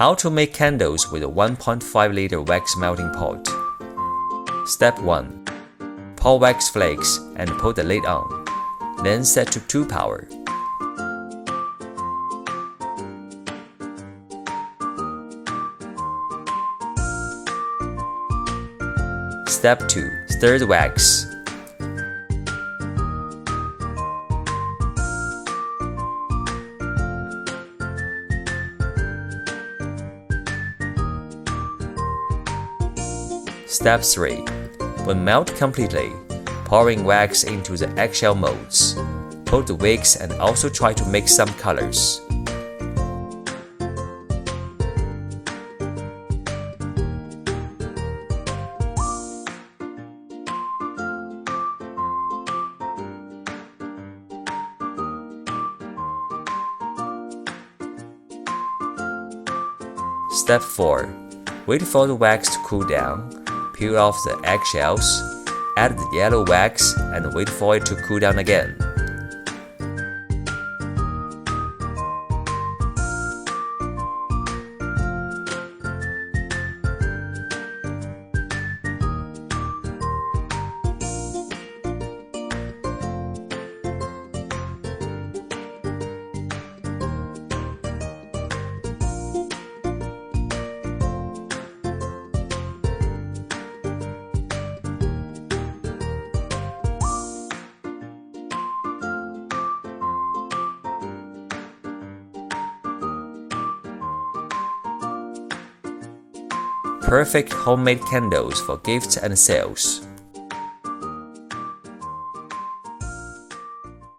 How to make candles with a 1.5-liter wax melting pot. Step 1. Pour wax flakes and put the lid on. Then set to 2 power. Step 2. Stir the wax. Step 3. When melt completely, pouring wax into the eggshell molds. Put the wicks and also try to mix some colors. Step 4. Wait for the wax to cool down. Peel off the eggshells, add the yellow wax, and wait for it to cool down again. Perfect homemade candles for gifts and sales.